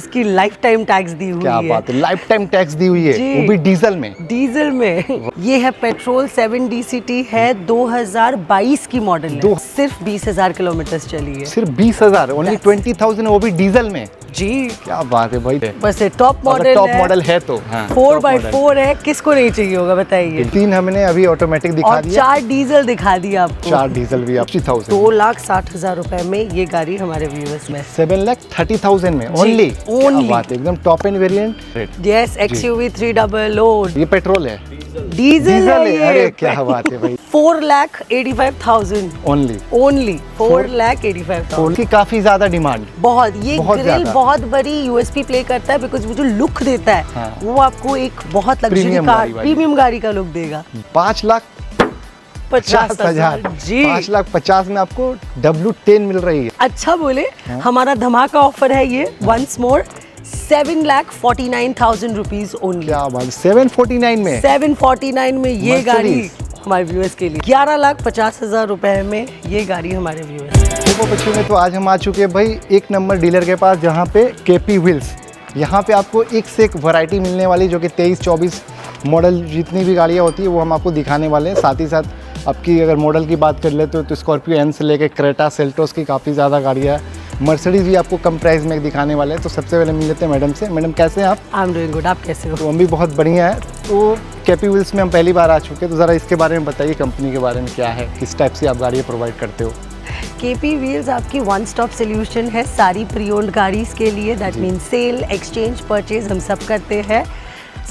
इसकी life time tax दी हुई क्या है। बात है, लाइफ टाइम टैक्स दी हुई है, वो भी डीजल में। डीजल में ये है पेट्रोल 7 DCT है, 2022 की मॉडल है। सिर्फ 20,000 किलोमीटर चली है। सिर्फ 20,000, ओनली 20,000, वो भी डीजल में। जी क्या बात है भाई, बस टॉप मॉडल टॉप मॉडल है तो 4x4 है, किसको नहीं चाहिए होगा बताइए। 3 हमने अभी ऑटोमेटिक दिखा और दिया, 4 डीजल दिखा दिया आपको। 4 डीजल भी 80,000। 2,60,000 रुपए में ये गाड़ी हमारे व्यूअर्स में 7,30,000 में ओनली। क्या बात है, एकदम top end variant. Yes, XUV 300। ये पेट्रोल है, डीजल है है। ये। अरे क्या बात है भाई, 4,85,000 ओनली 4,85,000। की काफी ज्यादा डिमांड। बहुत, ये ग्रिल ज्यादा। बहुत बड़ी यूएसपी प्ले करता है, बिकॉज वो जो लुक देता है हाँ। वो आपको एक बहुत लग्जरी प्रीमियम कार, गाड़ी वाली। प्रीमियम गाड़ी का लुक देगा। 5,50,000 जी 5,50,000 में आपको W10 मिल रही है। अच्छा बोले, हमारा धमाका ऑफर है ये, वंस मोर 7,49,000 रुपीज ओनली। क्या बात, 749 में 749 में ये Mercedes। गाड़ी हमारे व्यूअर्स के लिए। 11,50,000 रुपए में ये गाड़ी हमारे व्यूअर्स। देखो बच्चों में, तो आज हम आ चुके हैं भाई एक नंबर डीलर के पास, जहाँ पे KP व्हील्स। यहाँ पे आपको एक से एक वैरायटी मिलने वाली, जो कि 23-24 मॉडल जितनी भी गाड़ियाँ होती है वो हम आपको दिखाने वाले हैं। साथ ही साथ आपकी अगर मॉडल की बात कर ले तो स्कॉर्पियो एन से लेकर क्रेटा, सेल्टोस की काफ़ी ज़्यादा गाड़ियाँ हैं। मर्सिडीज भी आपको कम प्राइस में दिखाने वाले हैं। तो सबसे पहले मिल लेते हैं मैडम से। मैडम कैसे हैं आप? आई एम डूइंग गुड, आप कैसे हो? तो हम भी बहुत बढ़िया है। तो KP व्हील्स में हम पहली बार आ चुके हैं, तो ज़रा इसके बारे में बताइए, कंपनी के बारे में क्या है, किस टाइप से आप गाड़ियाँ प्रोवाइड करते हो? KP व्हील्स आपकी वन स्टॉप सोल्यूशन है सारी प्री ओन्ड गाड़ीज के लिए। That mean sale, exchange, purchase हम सब करते हैं।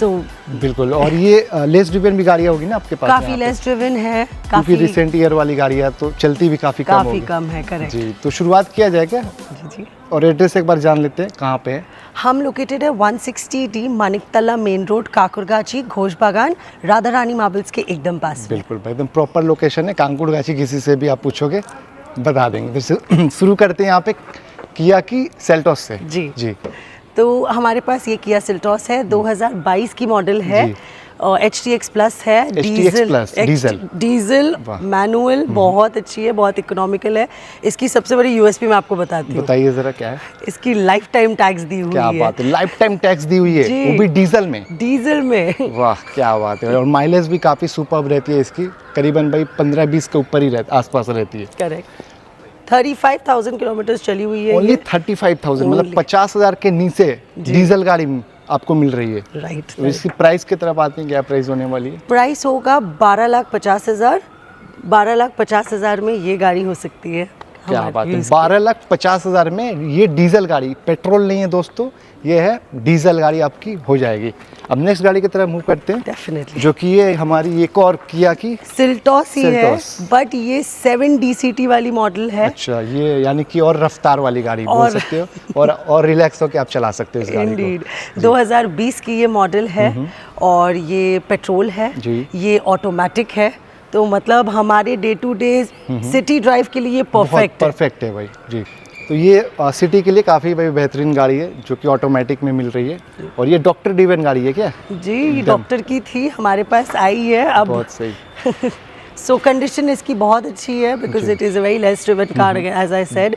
बिल्कुल। और ये लेस ड्रिवन भी गाड़ियाँ होगी ना आपके पास? काफी लेस ड्रिवन है, काफी रिसेंट ईयर वाली गाड़ियाँ, तो चलती भी काफी कम है। करेक्ट जी। तो शुरुआत किया जाए क्या? जी। और एड्रेस एक बार जान लेते हैं, कहाँ पे है? हम लोकेटेड है 160D Maniktala main road, Kakurgachi, Ghosh Bagan, Radha रानी मार्बल्स के एकदम पास में। बिल्कुल भाई, एकदम प्रॉपर लोकेशन है। कांकुरगाची किसी से भी आप पूछोगे बता देंगे। तो शुरू करते हैं यहाँ पे किया की सेल्टोस से। जी। तो हमारे पास ये किया सेल्टोस है, 2022 की मॉडल है, HTX प्लस है, डीजल मैनुअल, बहुत अच्छी है, बहुत इकोनॉमिकल है। इसकी सबसे बड़ी यूएसपी मैं आपको बताती हूँ। बताइए जरा क्या है? इसकी लाइफ टाइम टैक्स दी हुई है। क्या बात है, लाइफ टाइम टैक्स दी हुई है, वो भी डीजल में। वाह क्या बात है। और माइलेज भी काफी सुपर्ब रहती है इसकी, करीबन भाई 15-20 के ऊपर ही आसपास रहती है। करेक्ट। 35,000 किलोमीटर चली हुई है। ओनली 35,000, मतलब 50,000 के नीचे डीजल गाड़ी आपको मिल रही है। राइट। तो इसकी प्राइस की तरफ आते हैं, क्या प्राइस होने वाली है? प्राइस होगा 12,50,000। 12,50,000 में ये गाड़ी हो सकती है। क्या बात है, 12,50,000 में ये डीजल गाड़ी, पेट्रोल नहीं है दोस्तों, ये है डीजल गाड़ी आपकी हो जाएगी। अब नेक्स्ट गाड़ी की तरफ मूव करते हैं। डेफिनेटली। जो कि ये हमारी एक और किया की सेल्टोस ही है, बट ये 7 DCT वाली मॉडल है। अच्छा, ये यानी कि और रफ्तार वाली गाड़ी बोल सकते हो, और रिलैक्स होकर आप चला सकते हो इस गाड़ी को। 2020 की ये मॉडल है और ये पेट्रोल है, ये ऑटोमेटिक है। तो मतलब हमारे day to day city drive के लिए परफेक्ट है भाई जी। तो ये सिटी के लिए काफ़ी भाई बेहतरीन गाड़ी है, जो कि ऑटोमेटिक में मिल रही है। और ये डॉक्टर ड्रिवन गाड़ी है क्या? जी, डॉक्टर की थी, हमारे पास आई है अब। बहुत सही। सो कंडीशन इसकी बहुत अच्छी है, because it is a very less driven car as I said.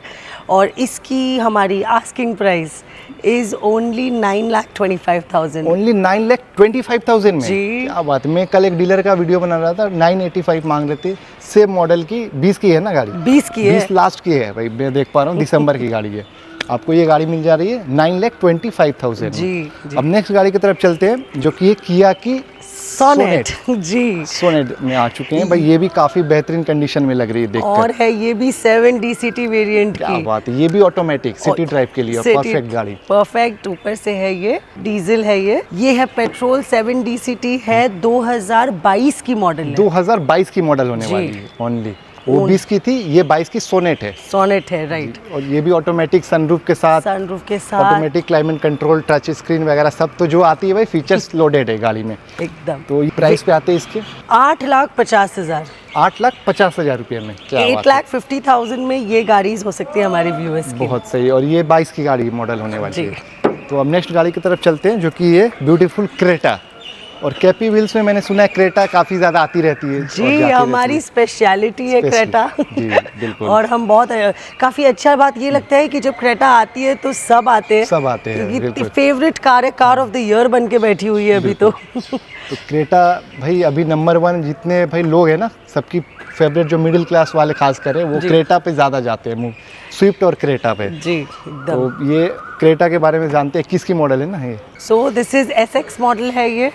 और इसकी हमारी asking price is only 9,25,000। Only 9,25,000 में? जी। क्या बात है। मैं कल एक डीलर का वीडियो बना रहा था, 985 मांग रहे थे। सेम मॉडल की 20 की है ना गाड़ी? 20 की है, 20 लास्ट की है भाई, मैं देख पा रहा हूँ, दिसंबर की गाड़ी है। आपको ये गाड़ी मिल जा रही है 9,25,000 जी। अब नेक्स्ट गाड़ी की तरफ चलते हैं, जो कि ये किया की सोनेट। जी, सोनेट में आ चुके हैं भाई। ये भी काफी बेहतरीन कंडीशन में लग रही है देखकर। और है ये भी 7 DCT वेरिएंट की। क्या बात है, ये भी ऑटोमेटिक सिटी ड्राइव के लिए परफेक्ट गाड़ी। परफेक्ट। ऊपर से है ये डीजल है, ये है पेट्रोल 7 DCT है, 2022 की मॉडल है। 2022 की मॉडल होने वाली है ओनली। वो 20 की थी, ये 22 की सोनेट है। सोनेट है, राइट। और ये भी ऑटोमेटिक सनरूफ के साथ, automatic climate control, touch screen वगैरह सब तो जो आती है भाई, फीचर्स लोडेड है गाड़ी में एकदम। तो ये प्राइस पे आते हैं इसके 8,50,000। 8,50,000 रुपये में? 8,50,000 में ये गाड़ी हो सकती है हमारे व्यूअर्स की। बहुत सही। और ये 22 की गाड़ी मॉडल होने वाली है। तो अब नेक्स्ट गाड़ी की तरफ चलते हैं, जो कि ये ब्यूटीफुल क्रेटा। और केपी व्हील्स में मैंने सुना है क्रेटा काफ़ी ज़्यादा आती रहती है और जी, जाती हमारी स्पेशलिटी है क्रेटा। जी बिल्कुल। और हम बहुत काफ़ी अच्छा बात ये लगता है कि जब क्रेटा आती है तो सब आते हैं, सब आते हैं, बिल्कुल। फेवरेट कार है, कार ऑफ द ईयर बन के बैठी हुई है अभी तो। तो क्रेटा भाई अभी नंबर 1 जितने भाई लोग हैं ना, सबकी फेवरेट जो मिडिल क्लास वाले खास कर वो क्रेटा पे ज़्यादा जाते हैं, मूव स्विफ्ट और क्रेटा पे। जी एकदम। तो ये क्रेटा के बारे में जानते हैं, किसकी मॉडल है ना ये? So this is SX model है ये,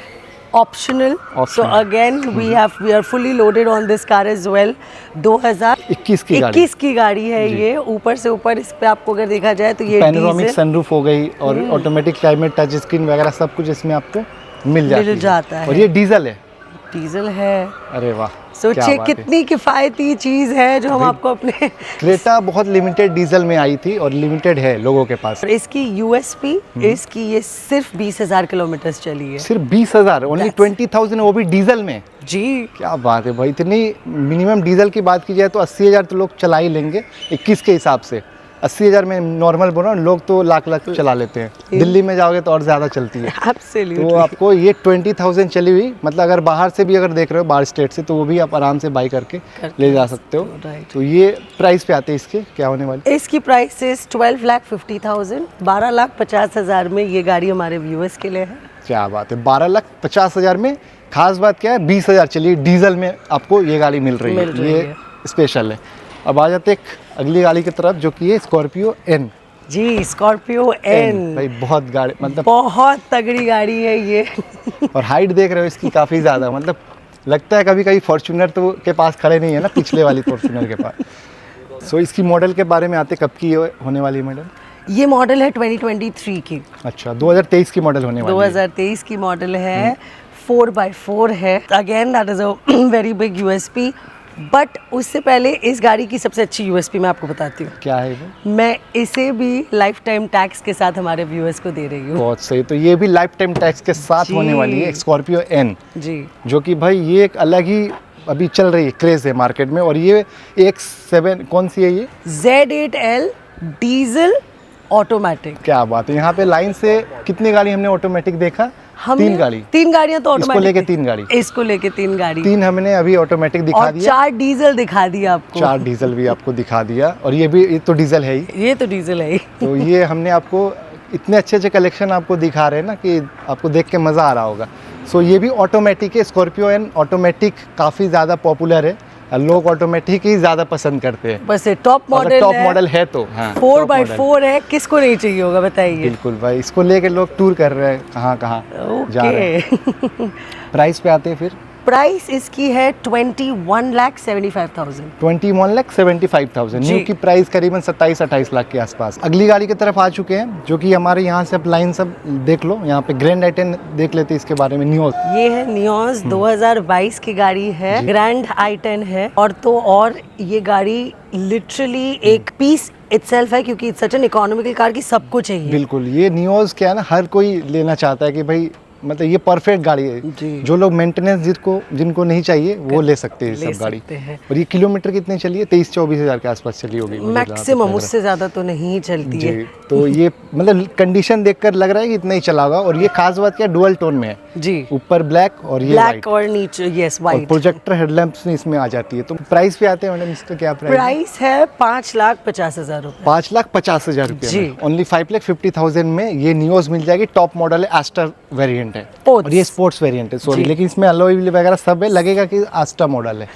optional. So again we are fully loaded on this car as well. 2021 की गाड़ी है ये। ऊपर से ऊपर इस पे आपको अगर देखा जाए तो ये पैनोरामिक सनरूफ हो गई और ऑटोमेटिक क्लाइमेट टच स्क्रीन वगैरह सब कुछ इसमें आपको मिल जाता है। और ये डीजल है। डीजल है। अरे वाह, सोचिए कितनी किफ़ायती चीज़ है जो हम आपको अपने क्रेटा बहुत लिमिटेड डीजल में आई थी और लिमिटेड है लोगों के पास। इसकी USP इसकी ये सिर्फ 20,000 किलोमीटर चली है। सिर्फ 20,000, ओनली 20,000, वो भी डीजल में। जी क्या बात है भाई, इतनी मिनिमम डीजल की बात की जाए तो 80,000 तो लोग चला ही लेंगे 21 के हिसाब से। 80,000 में नॉर्मल बोलो, लोग तो लाख चला लेते हैं। दिल्ली में जाओगे तो और ज़्यादा चलती है। Absolutely. तो आपको ये 20,000 चली हुई, मतलब अगर बाहर से भी अगर देख रहे हो, बाहर स्टेट से, तो वो भी आप आराम से बाई करके ले जा सकते हो। तो ये प्राइस पे आते हैं इसके, क्या होने वाले? इसकी प्राइस इज 12,50,000, 12,50,000 में ये गाड़ी हमारे व्यूअर्स के लिए है। क्या बात है, 12,50,000 में। खास बात क्या है, 20,000 चलिए डीजल में आपको ये गाड़ी मिल रही है, ये स्पेशल है। अब आ जाते एक अगली गाड़ी की तरफ, जो कि है स्कॉर्पियो एन। जी, स्कॉर्पियो एन भाई बहुत गाड़ी, मतलब बहुत तगड़ी गाड़ी है ये। और हाइट देख रहे हो इसकी काफ़ी ज़्यादा, मतलब लगता है कभी कभी फॉर्च्यूनर तो के पास खड़े नहीं है ना, पिछले वाली फॉर्च्यूनर के पास। सो इसकी मॉडल के बारे में आते, कब की होने वाली मॉडल? ये मॉडल है 2023 की। अच्छा, 2023 की मॉडल होने वाली है। 2023 की मॉडल है, 4x4 है। Again that is a very big USP। But उससे पहले इस गाड़ी की सबसे अच्छी USP मैं आपको बताती हूँ। क्या है वो? मैं इसे भी लाइफ टाइम टैक्स के साथ हमारे व्यूअर्स को दे रही हूँ। बहुत सही, तो ये भी लाइफ टाइम टैक्स के साथ होने वाली है, स्कॉर्पियो एन जी, जो कि भाई ये एक अलग ही अभी चल रही है, क्रेज है मार्केट में। और ये X7 कौन सी है ये? Z8L diesel automatic. क्या बात है, यहाँ पे लाइन से कितनी गाड़ी हमने ऑटोमेटिक देखा? 3 गाड़ी। 3 गाड़ियाँ तो इसको लेके 3 गाड़ी, इसको लेके 3 गाड़ी, 3 हमने अभी ऑटोमेटिक दिखा और दिया, 4 डीजल दिखा दिया आपको। 4 डीजल भी आपको दिखा दिया। और ये भी, ये तो डीजल है ही। ये तो डीजल है ही। तो ये हमने आपको इतने अच्छे कलेक्शन आपको दिखा रहे हैं ना कि आपको देख के मज़ा आ रहा होगा। सो ये भी ऑटोमेटिक है, स्कॉर्पियो एन ऑटोमेटिक काफ़ी ज़्यादा पॉपुलर है, लोग ऑटोमेटिक ही ज़्यादा पसंद करते हैं। बस ये टॉप मॉडल है तो हाँ, 4x4 है, किसको नहीं चाहिए होगा बताइए। बिल्कुल भाई, इसको लेके लोग टूर कर रहे हैं, कहाँ कहाँ जा रहे हैं। प्राइस पे आते हैं फिर। प्राइस इसकी है 21,75,000। 21,75,000। न्यू की प्राइस करीबन 27-28 लाख के आसपास। अगली गाड़ी की तरफ आ चुके हैं, जो कि हमारे यहाँ से अब लाइन सब देख लो। यहाँ पे ग्रैंड i10 देख लेते हैं इसके बारे में। नियोज, ये है नियोज 2022 की गाड़ी है, ग्रैंड i10 है। और तो और ये गाड़ी लिटरली एक पीस इटसेल्फ है, क्योंकि सच एन इकोनॉमिकल कार की सबको चाहिए। बिल्कुल, ये नियोज क्या है ना, हर कोई लेना चाहता है कि भाई, मतलब ये परफेक्ट गाड़ी है। जो लोग मेंटेनेंस जिनको नहीं चाहिए वो ले सकते हैं सब गाड़ी। और ये किलोमीटर कितने चली है? 23-24 हज़ार के आसपास चली होगी मैक्सिमम, उससे ज़्यादा तो नहीं चलती है। तो ये मतलब कंडीशन देखकर लग रहा है कि इतना ही चला होगा। और ये खास बात क्या, डुअल टोन में है जी, ऊपर ब्लैक और ये ब्लैक और नीचे यस वाइट। प्रोजेक्टर हेडलैम्प्स इसमें आ जाती है। तो प्राइस पे आते हैं मैडम, इसका क्या प्राइस है? 5,50,000 रुपये। 5,50,000 रुपये, ओनली 5,50,000 में ये नियोज मिल जाएगी। टॉप मॉडल है, एस्टर वेरिएंट है और ये स्पोर्ट्स वेरिएंट है, सॉरी, लेकिन इसमें अलॉय व्हील वगैरह सब है, लगेगा कि आस्टा मॉडल है।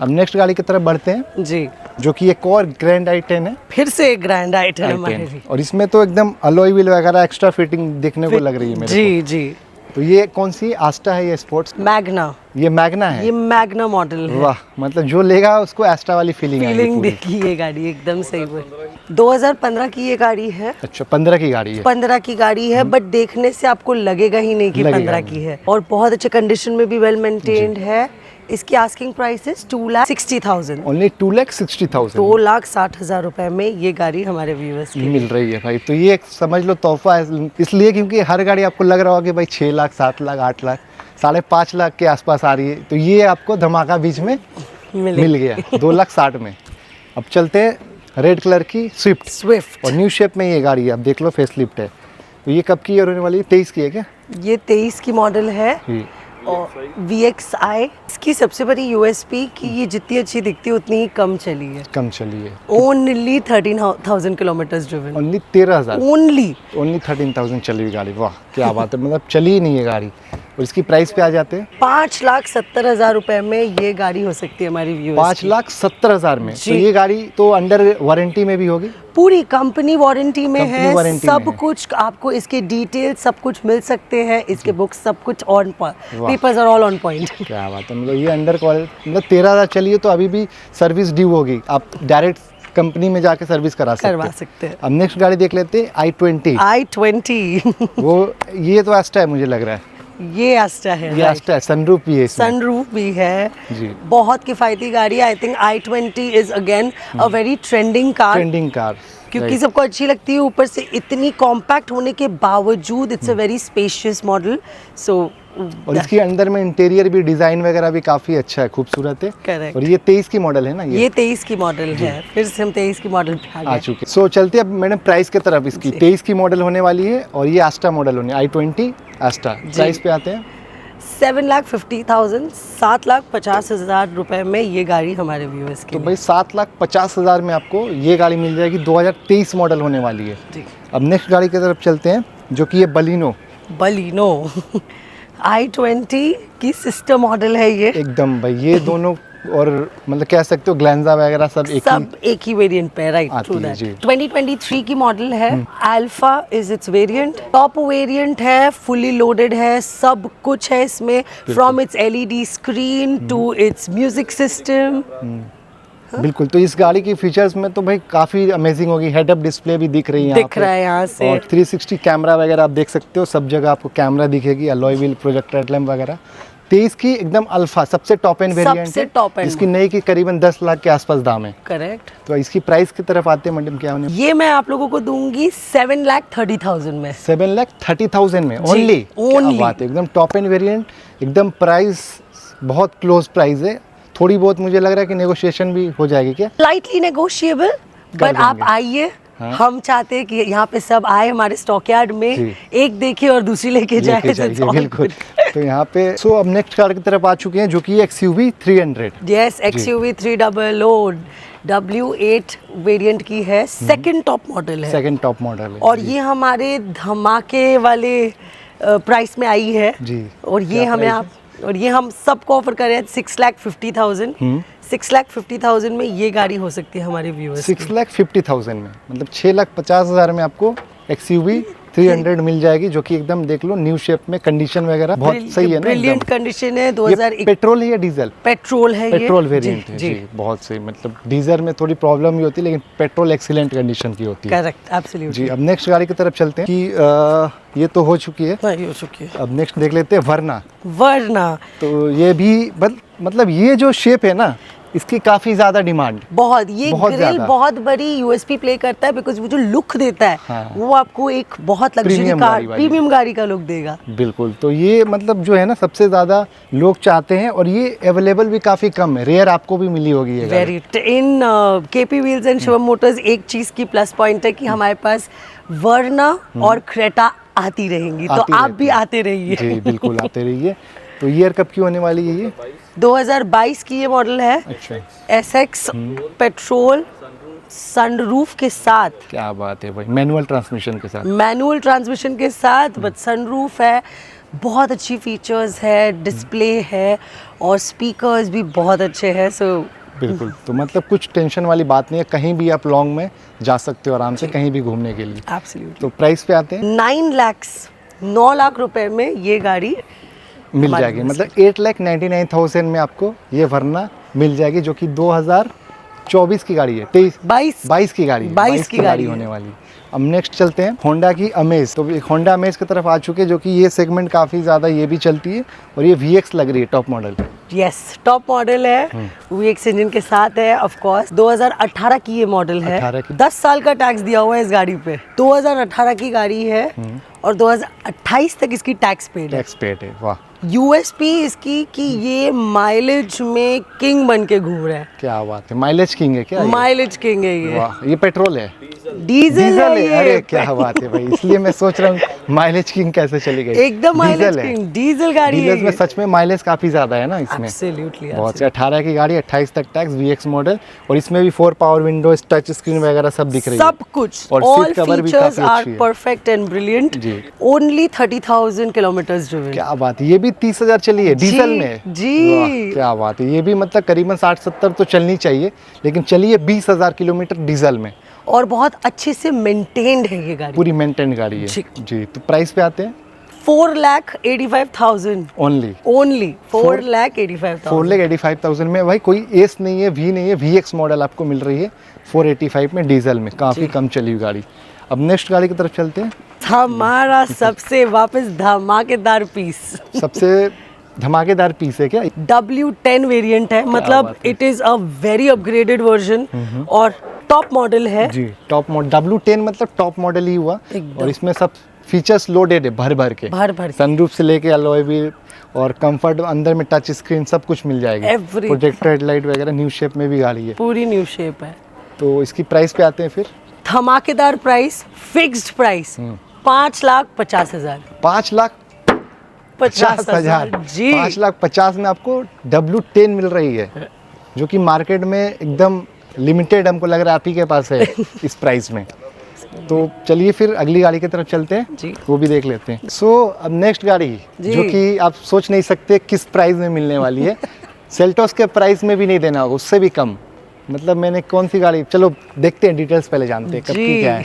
अब नेक्स्ट गाड़ी की तरफ बढ़ते हैं जी, जो कि एक और ग्रैंड i10 है। फिर से एक ग्रैंड i10 हमारी, और इसमें तो एकदम अलॉय व्हील वगैरह एक्स्ट्रा फिटिंग देखने को लग रही है मेरे जी को। जी। तो ये कौन सी आस्टा है? ये स्पोर्ट्स मैग्ना। ये मैग्ना है, ये मैग्ना मॉडल है। वाह, मतलब जो लेगा उसको एस्ट्रा वाली फीलिंग देगी। ये गाड़ी एकदम सही है। 2015 की ये गाड़ी है। अच्छा, 15 की गाड़ी है। 15 की गाड़ी है, बट देखने से आपको लगेगा ही नहीं कि 15 की है। और बहुत अच्छे कंडीशन में भी वेल मेंटेन्ड है। इसकी आस्किंग प्राइस है 2,60,000। ओनली 2,60,000। 2,60,000 रुपए में ये गाड़ी हमारे व्यूअर्स की मिल रही है भाई। तो ये एक समझ लो तोहफा है, इसलिए क्योंकि हर गाड़ी आपको लग रहा होगा कि भाई 6 लाख, 7 लाख, 8 लाख, 5.5 लाख के आसपास आ रही है। तो ये आपको धमाका बीच में मिल गया 2,60,000 में। अब चलते हैं रेड कलर की स्विफ्ट। और न्यू शेप में ये गाड़ी है, आप देख लो, फेस लिफ्ट है। तो ये कब की होने वाली है? 23 की है क्या? ये 23 की मॉडल है। और VXI इसकी सबसे बड़ी यूएसपी कि ये जितनी अच्छी दिखती है उतनी ही कम चली है। कम चली है। Only 13,000 kilometres driven. Only 13,000। Only 13,000 चली हुई गाड़ी। वाह क्या बात है, मतलब चली ही नहीं है गाड़ी। और इसकी प्राइस पे आ जाते हैं 5,70,000 रुपए में ये गाड़ी हो सकती है हमारी व्यूअर्स। 5,70,000 में। तो ये गाड़ी तो अंडर वारंटी में भी होगी? पूरी कंपनी वारंटी में है, वारंटी सब में है। कुछ आपको इसके डिटेल सब कुछ मिल सकते हैं, इसके बुक्स सब कुछ on papers are all on point. क्या बात है, मतलब ये अंडर क्वालिटी, मतलब 13,000 चली है तो अभी भी सर्विस ड्यू होगी, आप डायरेक्ट कंपनी में जाके सर्विस करवा सकते हैं। अब नेक्स्ट गाड़ी देख लेते हैं i20। वो ये तो एस्टा है मुझे लग रहा है। ये एस्टा है। ये एस्टा है, सनरूफ भी है इसमें। सनरूफ भी है जी। बहुत किफायती गाड़ी। I think i20 is again a very trending car क्योंकि सबको अच्छी लगती है, ऊपर से इतनी कॉम्पैक्ट होने के बावजूद it's a very spacious model. So और इसके अंदर में इंटीरियर भी, डिजाइन वगैरह भी काफी अच्छा है, खूबसूरत है। करेक्ट। और ये 23 की मॉडल है ना? ये 23 की मॉडल है। फिर से हम 23 की मॉडल पे आ चुके। सो चलते हैं अब मैडम प्राइस की तरफ। इसकी 23 की मॉडल होने वाली है और ये एस्टा मॉडल होने, i20 एस्टा। प्राइस पे आते हैं 7,50,000, 7,50,000 रुपए में ये गाड़ी हमारे व्यूअर्स के तो भाई 7,50,000 में आपको ये गाड़ी मिल जाएगी। 2023 मॉडल होने वाली है जी। अब नेक्स्ट गाड़ी की तरफ चलते हैं जो कि ये बलिनो i20 की सिस्टर मॉडल है ये। एकदम भाई, ये दोनों और मतलब कह सकते हो ग्लैंजा वगैरह सब एक ही वेरिएंट पे, राइट? True that. 2023 की मॉडल है। Alpha is its variant, top variant है, फुली लोडेड है, सब कुछ है इसमें, from its LED screen to its music system. बिल्कुल। तो इस गाड़ी की फीचर्स में तो भाई काफ़ी अमेजिंग होगी। हेड अप डिस्प्ले भी दिख रही है दिख रहा है यहाँ से, और 360 कैमरा वगैरह आप देख सकते हो, सब जगह आपको कैमरा दिखेगी, अलॉय व्हील, प्रोजेक्टर हेडलैम्प वगैरह। 23 की एकदम अल्फा सबसे टॉप एंड वेरिएंट है। Top and. इसकी नई की करीबन 10 लाख के आसपास दाम है। करेक्ट। तो इसकी प्राइस की तरफ आते हैं मैडम, क्या होने? ये मैं आप लोगों को दूंगी 7,30,000 में। 7,30,000 में ओनली। क्या बात है, एकदम टॉप एंड वेरिएंट, एकदम प्राइस बहुत क्लोज प्राइस है। थोड़ी बहुत मुझे लग रहा है कि नेगोशिएशन भी हो जाएगी क्या? स्लाइटली नेगोशिएबल, बट आप आइए। हाँ? हम चाहते हैं कि यहाँ पे सब आए हमारे स्टॉक यार्ड में, एक देखे और दूसरी लेके जाए। बिल्कुल। तो यहाँ पे अब नेक्स्ट कार की तरफ आ चुके हैं जो कि XUV 300। Yes, XUV 300 W8 variant की है, सेकंड टॉप मॉडल है। सेकंड टॉप मॉडल है और ये हमारे धमाके वाले प्राइस में आई है जी। और ये हम सबको ऑफर कर रहे हैं 6,50,000। 6,50,000 में ये गाड़ी हो सकती है हमारे व्यूअर्स। 6,50,000 में, मतलब 6,50,000 में आपको XUV 300 मिल जाएगी, जो कि एकदम देख लो न्यू शेप में, कंडीशन वगैरह बहुत सही है ना, ब्रिलियंट कंडीशन है। 2001 पेट्रोल है या डीजल? पेट्रोल है, पेट्रोल वेरिएंट है जी। बहुत सही, मतलब डीजल में थोड़ी प्रॉब्लम भी होती है लेकिन पेट्रोल एक्सीलेंट कंडीशन की होती है। करेक्ट, एब्सोल्युटली जी। अब नेक्स्ट गाड़ी की तरफ चलते हैं कि ये तो हो चुकी है। ये हो चुकी है। अब नेक्स्ट देख लेते हैं वर्ना। तो ये भी मतलब ये जो शेप है ना, इसकी काफी ज्यादा डिमांड, ये ग्रिल बहुत बड़ी यूएसपी प्ले करता है, बिकॉज वो जो लुक देता है हाँ। वो आपको एक बहुत लग्जरी कार, प्रीमियम गाड़ी का लुक देगा। बिल्कुल। तो ये मतलब जो है ना सबसे ज्यादा लोग चाहते हैं और ये अवेलेबल भी काफी कम है, रेयर आपको भी मिली होगी ये गाड़ी। इन KP wheels and Shivam Motors एक चीज की प्लस पॉइंट है कि हमारे पास वर्ना और क्रेटा आती रहेंगी, तो आप भी आते रहिए। जी बिल्कुल, आते रहिए। तो ईयर कब की होने वाली है ये? 2022 की ये मॉडल है। अच्छा। SX पेट्रोल सनरूफ के साथ। क्या बात है भाई, मैनुअल ट्रांसमिशन के साथ, बट सनरूफ है, बहुत अच्छी फीचर्स है, डिस्प्ले है और स्पीकर्स भी बहुत अच्छे हैं। सो बिल्कुल। तो मतलब कुछ टेंशन वाली बात नहीं है, कहीं भी आप लॉन्ग में जा सकते हो आराम से, कहीं भी घूमने के लिए। एब्सोल्युटली। तो प्राइस पे आते हैं 9 लाख रुपए में ये गाड़ी मिल जाएगी, मतलब 8,99,000 में आपको ये वर्ना मिल जाएगी, जो कि 2024 की गाड़ी है। 22 की गाड़ी होने वाली। अब नेक्स्ट चलते हैं होंडा की अमेज। तो होंडा अमेज की तरफ आ चुके हैं, जो कि ये सेगमेंट काफ़ी ज़्यादा ये भी चलती है और ये VX लग रही है, top model. Yes, top model है, VX इंजन के साथ है। ऑफ कोर्स 2018 की ये मॉडल है। 10 साल का टैक्स दिया हुआ है इस गाड़ी पे। 2018 की गाड़ी है और 2028 तक इसकी टैक्स पेड है। वाह यूएसपी इसकी कि ये माइलेज में किंग बन के घूम रहा है। क्या बात है, माइलेज किंग है क्या? माइलेज किंग है ये। वाह, ये पेट्रोल है? डीजल है ये। अरे क्या बात है भाई, इसलिए मैं सोच रहा हूँ माइलेज किंग कैसे चली गई। एकदम माइलेज किंग, डीजल गाड़ी है डीजल में सच में माइलेज काफी ज्यादा है ना इसमें। एब्सोल्युटली बहुत से 18 की गाड़ी, 28 तक टैक्स, VX मॉडल, और इसमें भी 4 पावर विंडोज, टच स्क्रीन वगैरह सब दिख रही है। सब कुछ, और ऑल सीट कवर भी फीचर्स काफी आर अच्छी है। Perfect and brilliant. जी। Only 30,000 kilometres driven. क्या बात है, ये भी 30,000 चली है डीजल में? जी। वाह, क्या बात है, ये भी मतलब करीबन 60-70 तो चलनी चाहिए, लेकिन चलिए 20,000 किलोमीटर डीजल में। और बहुत अच्छे से मेंटेन्ड है ये गाड़ी, पूरी मेंटेन गाड़ी है जी। जी। तो प्राइस पे आते हैं, 4,85,000 ओनली 4,85,000। 4,85,000 में भाई कोई एस नहीं है, वी नहीं है, VX मॉडल आपको मिल रही है 485 में डीजल में, काफ़ी कम चली हुई गाड़ी। अब नेक्स्ट गाड़ी की तरफ चलते हैं। हमारा सबसे वापस धमाकेदार पीस, सबसे धमाकेदार पीस है क्या? W10 वेरिएंट है, मतलब बात है। It is a very upgraded version और टॉप मॉडल है जी, टॉप मॉडल। W10 मतलब टॉप मॉडल ही हुआ, एकदम। और इसमें सब फीचर्स लोडेड है भर भर के। भर भर के। सनरूफ से लेके अलॉय व्हील और कंफर्ट, अंदर में टच स्क्रीन सब कुछ मिल जाएगी। Everything। प्रोजेक्टर हेडलाइट वगैरह न्यू शेप में भी गाड़ी है। पूरी न्यू शेप है। तो इसकी प्राइस पे आते हैं फिर। धमाकेदार प्राइस, फिक्स्ड प्राइस 5,50,000। 5,50,000 जी। 5,50,000 में आपको W10 मिल रही है, जो कि मार्केट में एकदम लिमिटेड हमको लग रहा है आप ही के पास है इस प्राइस में। तो चलिए फिर अगली गाड़ी की तरफ चलते हैं जी। वो भी देख लेते हैं। अब नेक्स्ट गाड़ी जी। जो कि आप सोच नहीं सकते किस प्राइस में मिलने वाली है। सेल्टोस के प्राइस में भी नहीं देना होगा, उससे भी कम। मतलब मैंने कौन सी गाड़ी, चलो देखते हैं, डिटेल्स पहले जानते हैं कब की क्या है।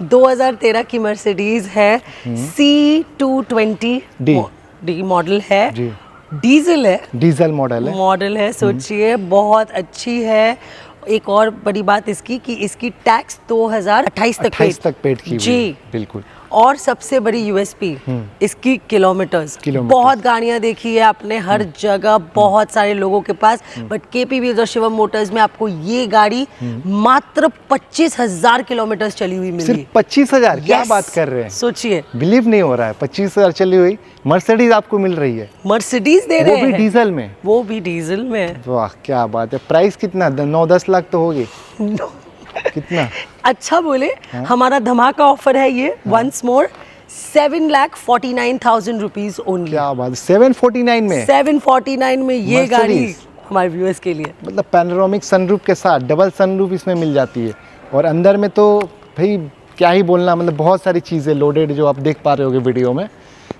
2013 की मर्सिडीज है, C220 डी मॉडल है जी। डीजल है, डीजल मॉडल है। सोचिए बहुत अच्छी है। एक और बड़ी बात इसकी कि इसकी टैक्स 2028 तक पेड की हुई जी है, बिल्कुल। और सबसे बड़ी यूएसपी इसकी किलोमीटर्स। बहुत गाड़ियां देखी है आपने हर जगह, बहुत सारे लोगों के पास, बट केपी व्हील्स और शिवम मोटर्स में आपको ये गाड़ी मात्र 25,000 किलोमीटर चली हुई मिली। सिर्फ 25,000? क्या बात कर रहे हैं, सोचिए, बिलीव नहीं हो रहा है। 25,000 चली हुई मर्सिडीज आपको मिल रही है, मर्सिडीज दे रहे हैं, वो भी डीजल में। वो भी डीजल में। वाह क्या बात है। प्राइस कितना, 9-10 लाख तो होगी? कितना? अच्छा बोले, हमारा धमाका ऑफर है ये, वंस मोर 7,49,000 रुपीज ओनली। क्या बात, 749 में? 749 में ये Mercedes। गाड़ी हमारे व्यूअर्स के लिए। मतलब पैनोरामिक सनरूफ के साथ डबल सनरूफ इसमें मिल जाती है, और अंदर में तो भाई क्या ही बोलना, मतलब बहुत सारी चीज़ें लोडेड जो आप देख पा रहे होगे वीडियो में।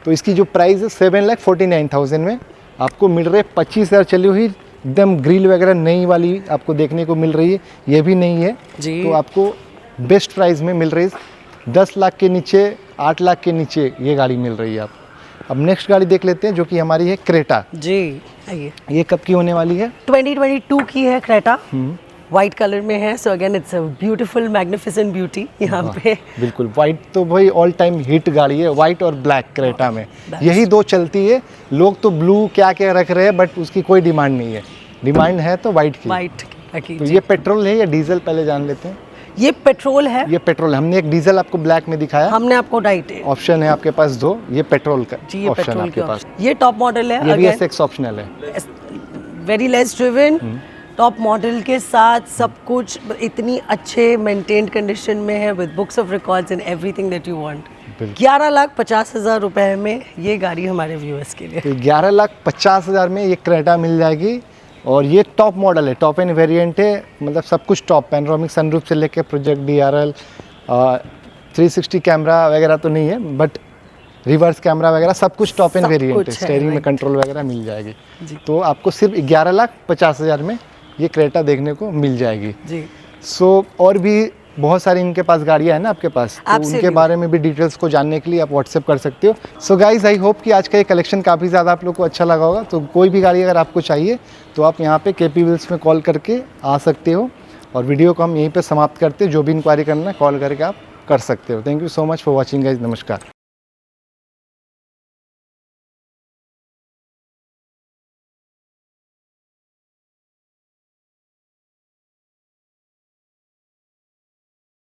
तो इसकी जो प्राइस है 7,49,000 में आपको मिल रही है। 25,000 चली हुई, एकदम ग्रिल वगैरह नई वाली आपको देखने को मिल रही है, ये भी नहीं है जी। तो आपको बेस्ट प्राइस में मिल रही है। 10 लाख के नीचे, 8 लाख के नीचे ये गाड़ी मिल रही है आपको। अब नेक्स्ट गाड़ी देख लेते हैं जो कि हमारी है क्रेटा। जी आइए। ये कब की होने वाली है? 2022 की है क्रेटा, वाइट कलर में है। So again it's a beautiful magnificent beauty यहाँ पे। बिल्कुल, वाइट तो भाई ऑल टाइम हिट गाड़ी है, वाइट और ब्लैक क्रेटा में यही दो चलती है। लोग तो ब्लू क्या क्या रख रहे हैं, बट उसकी कोई डिमांड नहीं है, डिमांड है तो वाइट की। वाइट तो ये पेट्रोल है या डीजल, पहले जान लेते हैं। ये पेट्रोल है। ये पेट्रोल है, हमने एक डीजल आपको ब्लैक में दिखाया, हमने आपको डाइट ऑप्शन है आपके पास 2, ये पेट्रोल का जी, ये ऑप्शन पेट्रोल आपके पास। ये टॉप मॉडल है, ये भी अगेन SX ऑप्शनल है, very less driven, top model के साथ सब कुछ इतनी अच्छे मेंटेन्ड कंडीशन में है, with books of records and everything that you want. 11,50,000 रुपए में ये गाड़ी हमारे व्यूअर्स के लिए। तो 11,50,000 में ये क्रेटा मिल जाएगी, और ये टॉप मॉडल है, टॉप एंड वेरिएंट है, मतलब सब कुछ टॉप। पैनोरामिक सनरूफ से लेके प्रोजेक्ट DRL, 360 कैमरा वगैरह तो नहीं है, बट रिवर्स कैमरा वगैरह सब कुछ टॉप एंड वेरिएंट है। स्टीयरिंग में कंट्रोल वगैरह मिल जाएगी। तो आपको सिर्फ 11,50,000 में ये क्रेटा देखने को मिल जाएगी जी। और भी बहुत सारी इनके पास गाड़ियाँ हैं ना आपके पास, तो उनके बारे में भी डिटेल्स को जानने के लिए आप व्हाट्सएप कर सकते हो। सो गाइज, आई होप कि आज का ये कलेक्शन काफ़ी ज़्यादा आप लोग को अच्छा लगा होगा। तो कोई भी गाड़ी अगर आपको चाहिए तो आप यहाँ पे केपी व्हील्स में कॉल करके आ सकते हो, और वीडियो को हम यहीं पे समाप्त करते हैं। जो भी इंक्वायरी करना है कॉल करके आप कर सकते हो। Thank you so much for watching guys, नमस्कार।